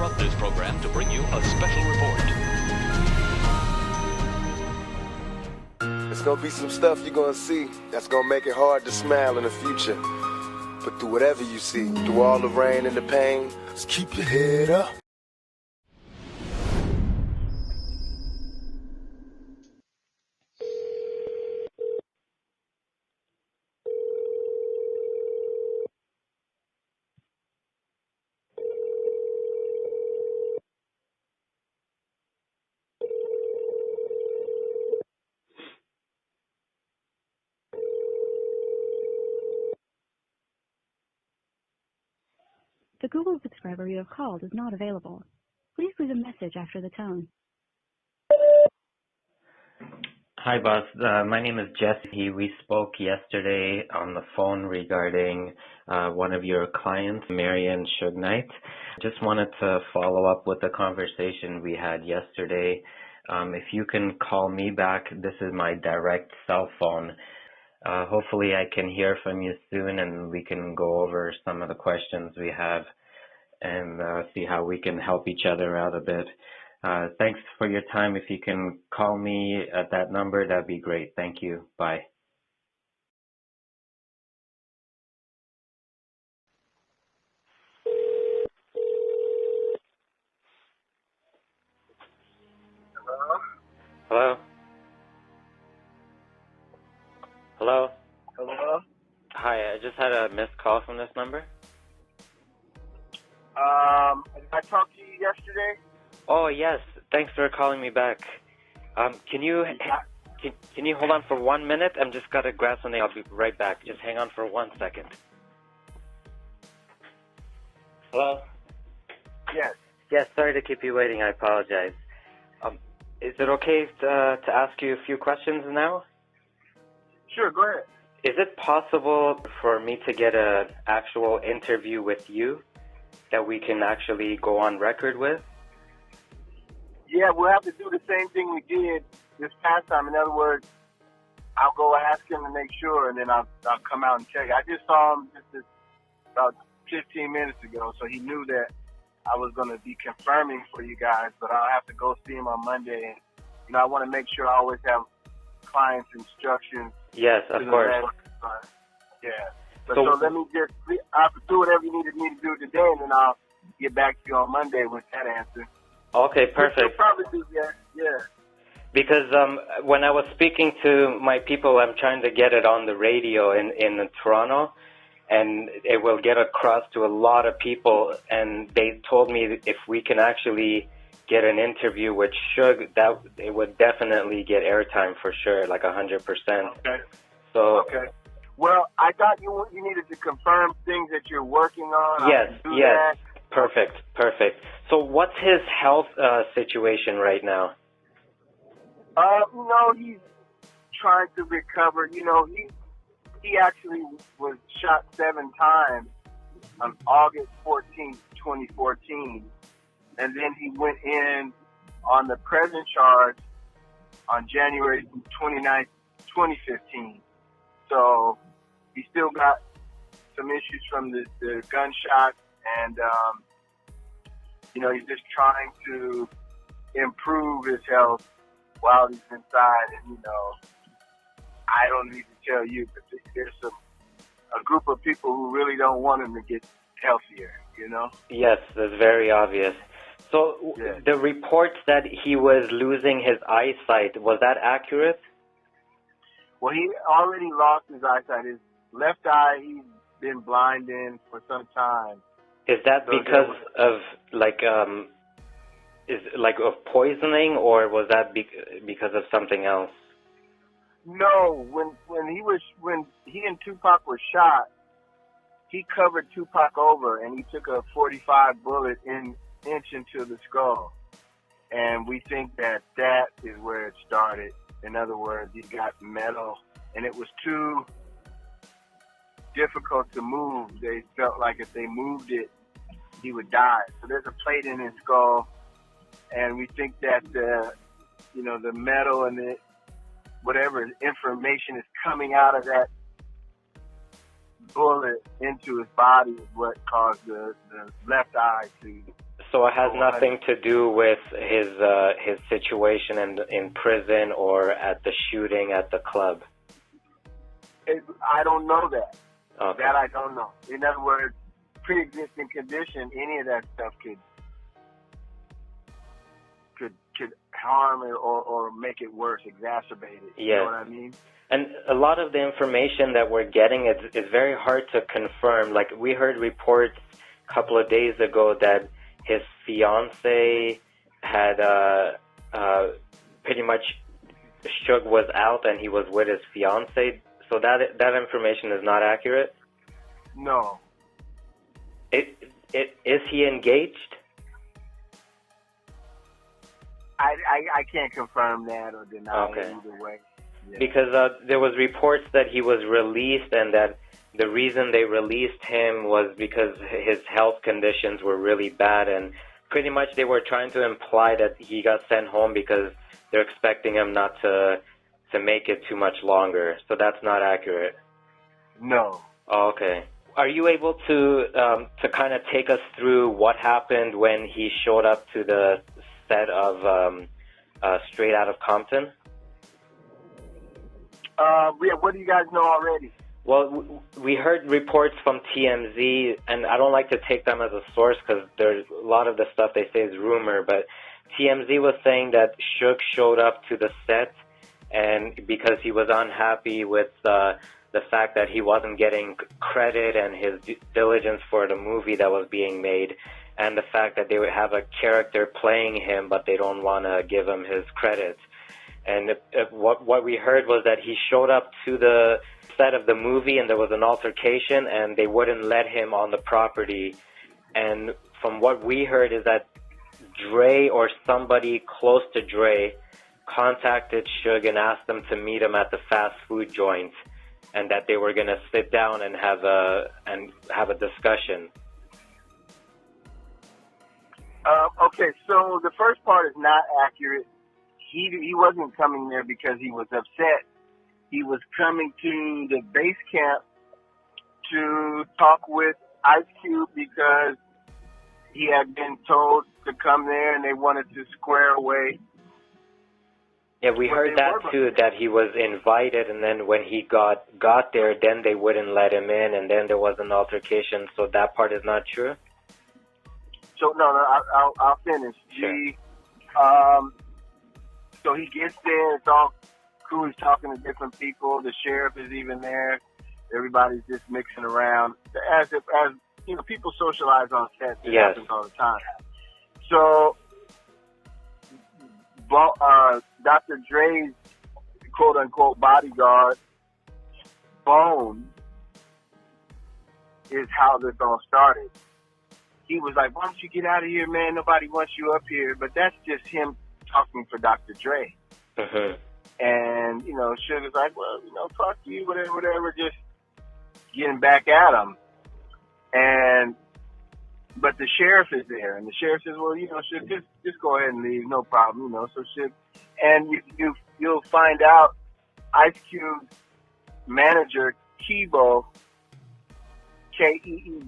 interrupt this program to bring you a special report. There's gonna be some stuff you're gonna see that's gonna make it hard to smile in the future. But through whatever you see, through all the rain and the pain, just keep your head up. The Google subscriber you have called is not available. Please leave a message after the tone. Hi, boss. My name is Jesse. We spoke yesterday on the phone regarding one of your clients, Marion Suge Knight. Just wanted to follow up with the conversation we had yesterday. If you can call me back, this is my direct cell phone. Hopefully I can hear from you soon and we can go over some of the questions we have and see how we can help each other out a bit. Thanks for your time. If you can call me at that number, that'd be great. Thank you. Bye. Hello? Hello? Hello? Hello? Hi, I just had a missed call from this number. I talked to you yesterday. Oh, yes. Thanks for calling me back. Can you hold on for 1 minute? I'm just got to grab something. I'll be right back. Just hang on for 1 second. Hello? Yes. Yes, sorry to keep you waiting. I apologize. Is it okay to ask you a few questions now? Sure, go ahead. Is it possible for me to get an actual interview with you that we can actually go on record with? Yeah, we'll have to do the same thing we did this past time. In other words, I'll go ask him to make sure, and then I'll come out and check. I just saw him just about 15 minutes ago, so he knew that I was going to be confirming for you guys, but I'll have to go see him on Monday. And, I want to make sure I always have clients' instructions. Yes, of course. Yeah. So let me just, I'll do whatever you need me to do today, and then I'll get back to you on Monday with that answer. Okay, perfect. You'll probably do that, yeah. Because when I was speaking to my people, I'm trying to get it on the radio in Toronto, and it will get across to a lot of people, and they told me if we can actually get an interview with Suge, that it would definitely get airtime for sure, like 100%. Okay. So. Okay. Well, I thought you needed to confirm things that you're working on. Yes, yes. That. Perfect. So what's his health situation right now? He's trying to recover. He actually was shot 7 times on August 14th, 2014. And then he went in on the present charge on January 29th, 2015. So he still got some issues from the gunshot, and he's just trying to improve his health while he's inside. And I don't need to tell you, but there's a group of people who really don't want him to get healthier. Yes, that's very obvious. So yeah. The reports that he was losing his eyesight, was that accurate? Well, he already lost his eyesight. His left eye, he's been blind in for some time. Is that because of of poisoning, or was that because of something else? No, when he and Tupac were shot, he covered Tupac over, and he took a .45 bullet inch into the skull, and we think that is where it started. In other words, he got metal, and it was too difficult to move. They felt like if they moved it, he would die. So there's a plate in his skull, and we think that the metal and whatever information is coming out of that bullet into his body is what caused the left eye to So it has nothing to do with his situation in prison or at the shooting at the club. I don't know that. Okay. That I don't know. In other words, pre-existing condition, any of that stuff could harm it or make it worse, exacerbate it. You know what I mean? And a lot of the information that we're getting is very hard to confirm. Like, we heard reports a couple of days ago that his fiance had pretty much Suge was out and he was with his fiance. So that information is not accurate? No. Is he engaged? I can't confirm that or deny it either way. Yeah. Because there was reports that he was released and that the reason they released him was because his health conditions were really bad, and pretty much they were trying to imply that he got sent home because they're expecting him not to make it too much longer. So that's not accurate. No. Oh, okay. Are you able to kind of take us through what happened when he showed up to the set of Straight Outta Compton? What do you guys know already? Well, we heard reports from TMZ, and I don't like to take them as a source because there's a lot of the stuff they say is rumor, but TMZ was saying that Suge showed up to the set and because he was unhappy with the fact that he wasn't getting credit and his diligence for the movie that was being made, and the fact that they would have a character playing him but they don't want to give him his credit. And what we heard was that he showed up to the set of the movie and there was an altercation and they wouldn't let him on the property. And from what we heard is that Dre or somebody close to Dre contacted Suge and asked them to meet him at the fast food joint, and that they were going to sit down and have a discussion. Okay, so the first part is not accurate. He wasn't coming there because he was upset. He was coming to the base camp to talk with Ice Cube because he had been told to come there and they wanted to square away. Yeah, we heard that too, that he was invited, and then when he got there, then they wouldn't let him in, and then there was an altercation. So that part is not true? So, no, I'll finish. Sure. So he gets there, it's all cool, he's talking to different people, the sheriff is even there, everybody's just mixing around, as you know, people socialize on set, it happens all the time. So, Dr. Dre's quote-unquote bodyguard, Bone, is how this all started. He was like, why don't you get out of here, man, nobody wants you up here, but that's just him talking for Dr. Dre. Uh-huh. And, you know, Suge's like, well, you know, fuck you, whatever, just getting back at him. But the sheriff is there, and the sheriff says, well, you know, Suge, just go ahead and leave, no problem, you know, so Suge, and you'll find out Ice Cube's manager, Keeble, Keeble,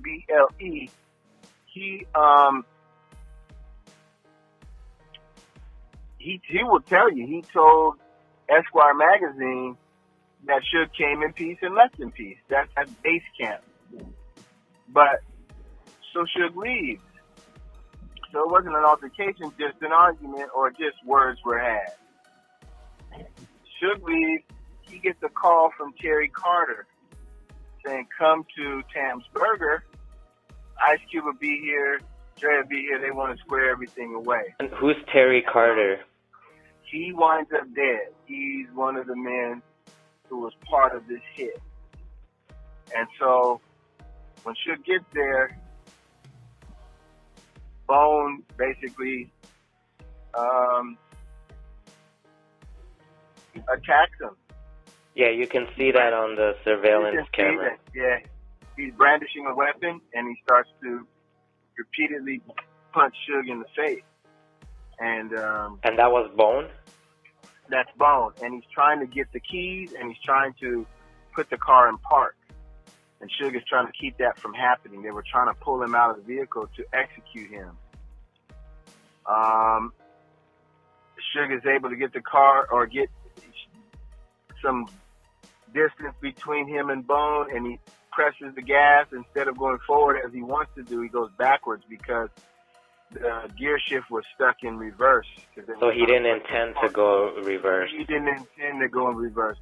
he will tell you, he told Esquire magazine that Suge came in peace and left in peace. That's at base camp. But, so Suge leaves. So it wasn't an altercation, just an argument or just words were had. Suge leaves, he gets a call from Terry Carter saying, come to Tam's Burger. Ice Cube will be here, Dre will be here, they want to square everything away. And who's Terry Carter? He winds up dead. He's one of the men who was part of this hit. And so, when Suge gets there, Bone basically attacks him. Yeah, you can see that on the surveillance camera. Yeah, he's brandishing a weapon, and he starts to repeatedly punch Suge in the face. And that was Bone? That's Bone. And he's trying to get the keys, and he's trying to put the car in park. And Suge is trying to keep that from happening. They were trying to pull him out of the vehicle to execute him. Suge is able to get the car or get some distance between him and Bone, and he presses the gas. Instead of going forward as he wants to do, he goes backwards because the gear shift was stuck in reverse. So he didn't intend to go reverse. He didn't intend to go in reverse.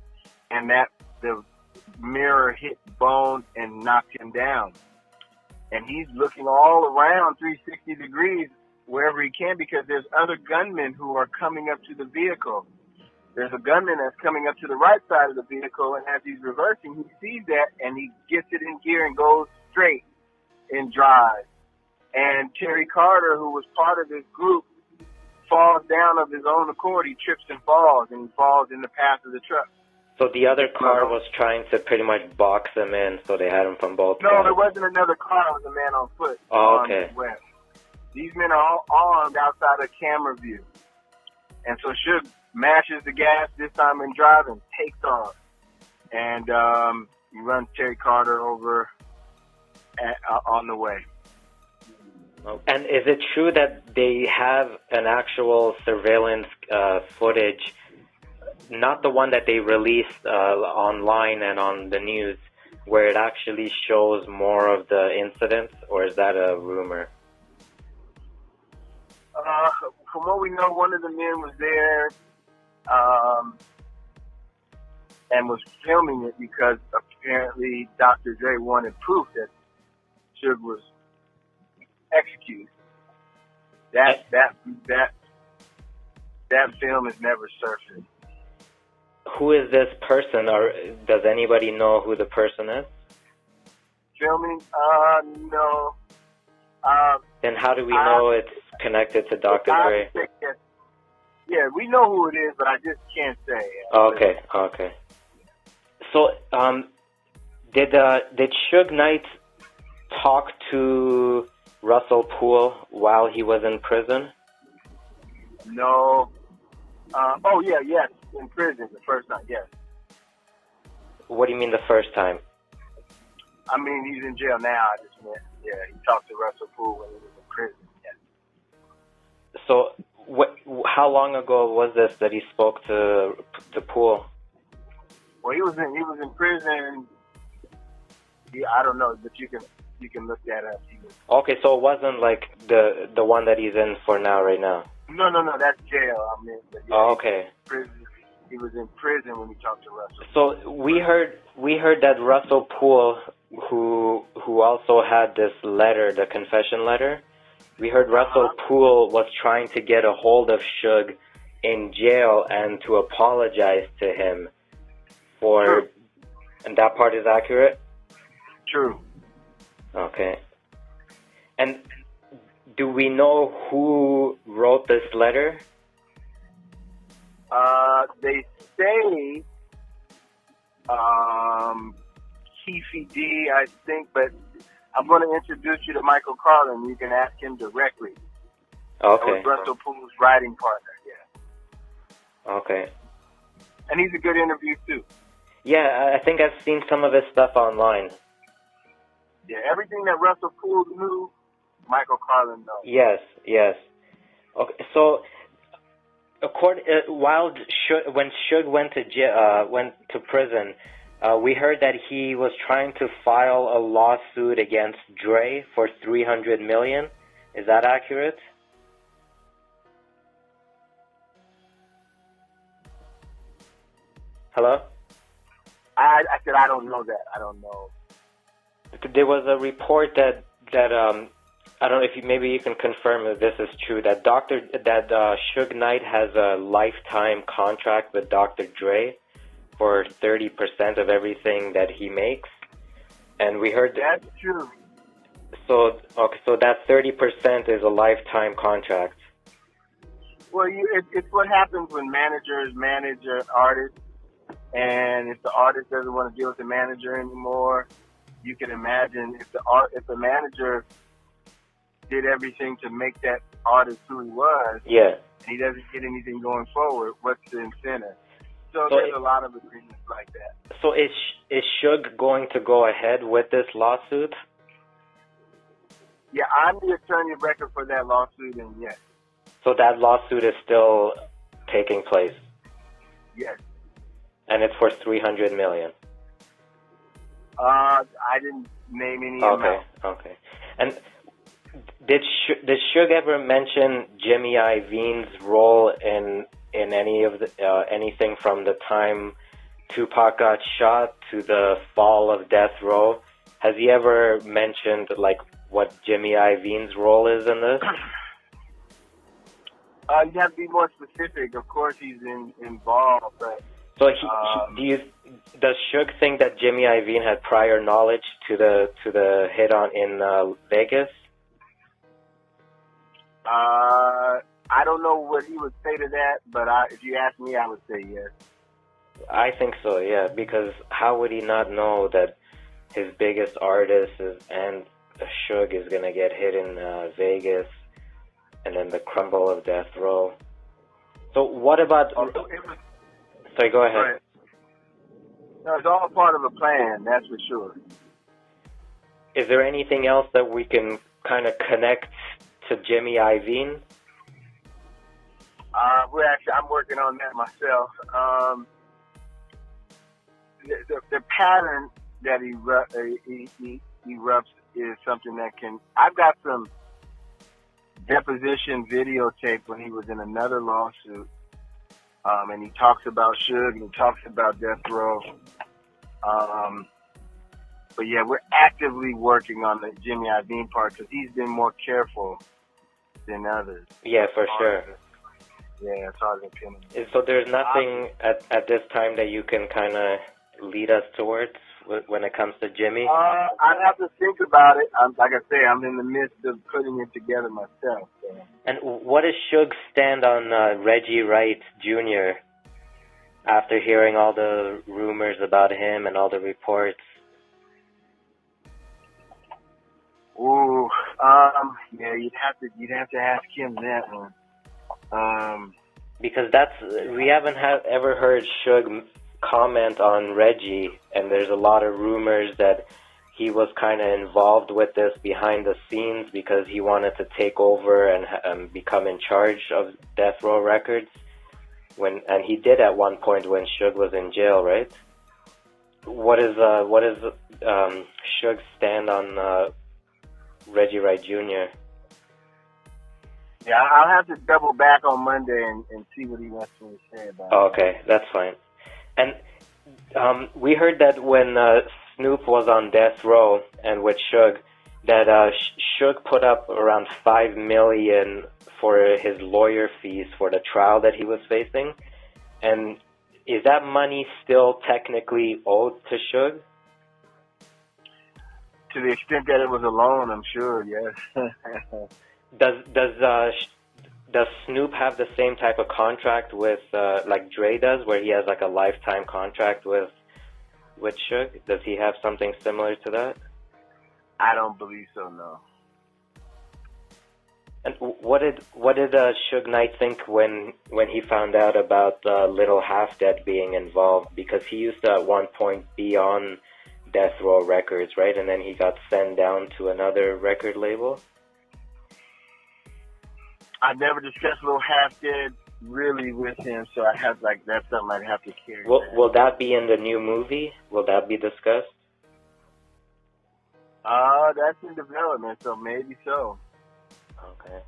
And that the mirror hit Bone and knocked him down. And he's looking all around 360 degrees wherever he can because there's other gunmen who are coming up to the vehicle. There's a gunman that's coming up to the right side of the vehicle, and as he's reversing, he sees that, and he gets it in gear and goes straight in drive. And Terry Carter, who was part of this group, falls down of his own accord. He trips and falls in the path of the truck. So the other car was trying to pretty much box him in, so they had him from both sides? No, there wasn't another car. It was a man on foot. Oh, okay. These men are all armed outside of camera view. And so Suge mashes the gas, this time in drive, and takes off. And he runs Terry Carter over on the way. And is it true that they have an actual surveillance footage, not the one that they released online and on the news, where it actually shows more of the incidents, or is that a rumor? From what we know, one of the men was there and was filming it because apparently Dr. Dre wanted proof that Suge was executed. That film has never surfaced. Who is this person, or does anybody know who the person is? Filming? No. Then how do we know it's connected to Dr. Dre? Yeah, we know who it is, but I just can't say. Okay. So, did Suge Knight talk to Russell Poole while he was in prison? No. Yes, in prison the first time, yes. What do you mean the first time? I mean, he's in jail now. I just meant, yeah, he talked to Russell Poole when he was in prison. Yeah. So, how long ago was this that he spoke to Poole? Well, he was in prison. I don't know, but you can look that up. Okay, so it wasn't like the one that he's in for now, right now. No, that's jail. I mean, yeah, okay. He was in prison when he talked to Russell. So we heard that Russell Poole, who also had this letter, the confession letter, we heard Russell Poole was trying to get a hold of Suge in jail and to apologize to him for, True. And that part is accurate? True. Okay. And do we know who wrote this letter? They say Keefe D, I think, but I'm going to introduce you to Michael Carlin. You can ask him directly. Okay. That was Russell Poole's writing partner, yeah. Okay. And he's a good interview, too. Yeah, I think I've seen some of his stuff online. Yeah, everything that Russell Poole knew, Michael Carlin knows. Yes. Okay, so when Suge went to prison, we heard that he was trying to file a lawsuit against Dre for $300 million. Is that accurate? Hello? I said I don't know that. I don't know. There was a report that I don't know if maybe you can confirm if this is true, that Suge Knight has a lifetime contract with Dr. Dre for 30% of everything that he makes, and we heard that's true. So that 30% is a lifetime contract. Well, it's what happens when managers manage an artist, and if the artist doesn't want to deal with the manager anymore, you can imagine if the manager did everything to make that artist who he was, yeah, and he doesn't get anything going forward, what's the incentive? So there's a lot of agreements like that. So is Suge going to go ahead with this lawsuit? Yeah, I'm the attorney of record for that lawsuit, and yes. So that lawsuit is still taking place, Yes. and it's for $300 million. I didn't name any Okay, amount. okay. And did Suge ever mention Jimmy Iovine's role in any of the anything from the time Tupac got shot to the fall of Death Row? Has he ever mentioned like what Jimmy Iovine's role is in this? You have to be more specific. Of course, he's involved, but So does Suge think that Jimmy Iovine had prior knowledge to the hit on in Vegas? I don't know what he would say to that, but if you ask me, I would say yes. I think so, yeah, because how would he not know that his biggest artist and Suge is going to get hit in Vegas and then the crumble of Death Row? So what about... Sorry, go ahead. Right. No, it's all part of a plan, that's for sure. Is there anything else that we can kind of connect to Jimmy Iovine? I'm working on that myself. The pattern that he erupts is something that can... I've got some deposition videotape when he was in another lawsuit, and he talks about Suge and he talks about Death Row. But yeah, we're actively working on the Jimmy Iovine part because he's been more careful than others. Yeah, for sure. Yeah, it's hard to pin him. So there's nothing at this time that you can kind of lead us towards when it comes to Jimmy? I'd have to think about it. Like I say, I'm in the midst of putting it together myself. So. And what is Suge's stand on Reggie Wright Jr. after hearing all the rumors about him and all the reports? Ooh, yeah, you'd have to ask him that one. Because we haven't ever heard Suge comment on Reggie, and there's a lot of rumors that he was kind of involved with this behind the scenes because he wanted to take over and become in charge of Death Row Records. And he did at one point when Suge was in jail, right? What is Suge's stand on Reggie Wright Jr.? Yeah, I'll have to double back on Monday and see what he wants me to say about it. Okay, that's fine. And we heard that when Snoop was on Death Row and with Suge, that Suge put up around $5 million for his lawyer fees for the trial that he was facing. And is that money still technically owed to Suge? To the extent that it was a loan, I'm sure, yes. Does Snoop have the same type of contract with like Dre does, where he has like a lifetime contract with Suge? Does he have something similar to that? I don't believe so, no. And what did Suge Knight think when he found out about Little Half Dead being involved? Because he used to at one point be on Death Row Records, right? And then he got sent down to another record label. I never discussed Little Half Dead really with him, so I have that's something I'd have to carry. Will that be in the new movie? Will that be discussed? That's in development, so maybe so. Okay.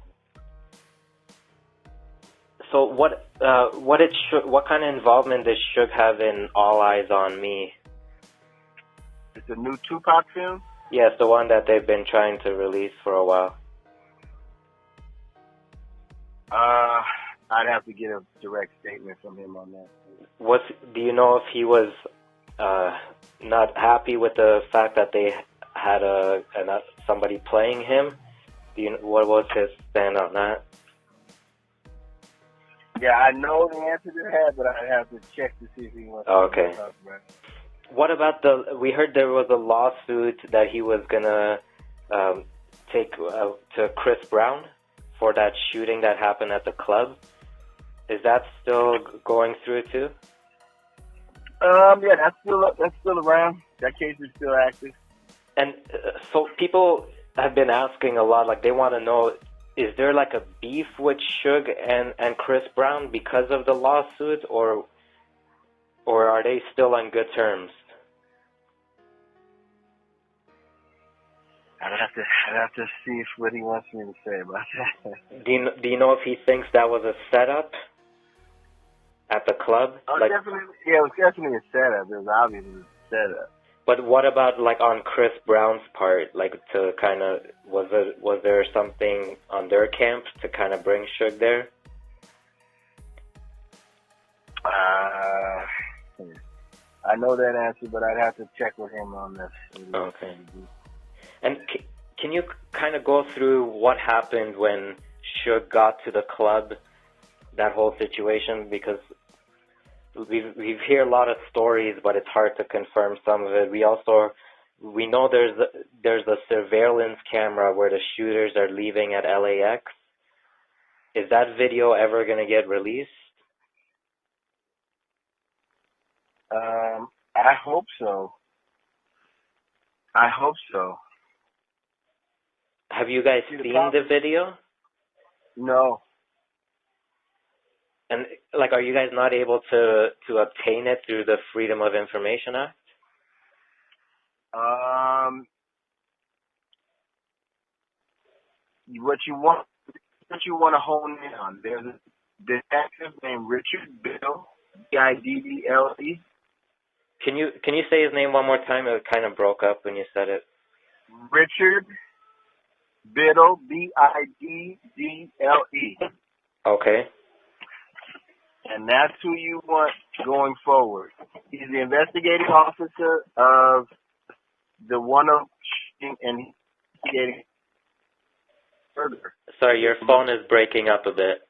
So what kind of involvement does Suge have in All Eyes on Me? It's a new Tupac film? Yes, the one that they've been trying to release for a while. I'd have to get a direct statement from him on that. Do you know if he was not happy with the fact that they had somebody playing him? What was his stand on that? Yeah, I know the answer to that, but I'd have to check to see if he wants to talk about it. What about we heard there was a lawsuit that he was gonna take to Chris Brown for that shooting that happened at the club. Is that still going through too? Yeah, that's still around. That case is still active. And so people have been asking a lot, like they want to know, is there like a beef with Suge and Chris Brown because of the lawsuit, or are they still on good terms? I'd have to see what he wants me to say about that. Do you know if he thinks that was a setup at the club? Oh, like, definitely. Yeah, it was definitely a setup. It was obviously a setup. But what about like on Chris Brown's part? Like to kind of was there something on their camp to kind of bring Suge there? I know that answer, but I'd have to check with him on this. Okay. And can you kind of go through what happened when Suge got to the club, that whole situation? Because we hear a lot of stories, but it's hard to confirm some of it. We know there's a surveillance camera where the shooters are leaving at LAX. Is that video ever going to get released? I hope so. I hope so. Have you guys seen the video? No. And like, are you guys not able to obtain it through the Freedom of Information Act? What you want to hone in on? There's a detective named Richard Biddle, Biddle. Can you say his name one more time? It kind of broke up when you said it. Richard Biddle, Biddle. Okay. And that's who you want going forward. He's the investigating officer of the one-up shooting and investigating murder. Sorry, your phone is breaking up a bit.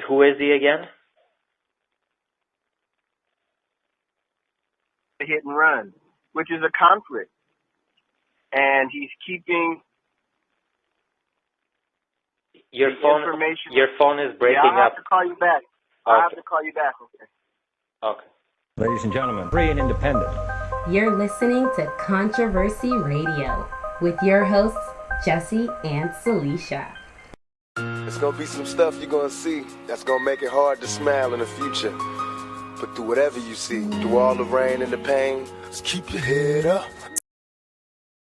Who is he again? Hit and run, which is a conflict. And he's keeping your phone is breaking I'll have up. to call you back. I'll have to call you back, okay? Okay. Ladies and gentlemen, free and independent. You're listening to Controversy Radio with your hosts, Jesse and Celicia. There's gonna be some stuff you're gonna see that's gonna make it hard to smile in the future. But through whatever you see, through all the rain and the pain, just keep your head up.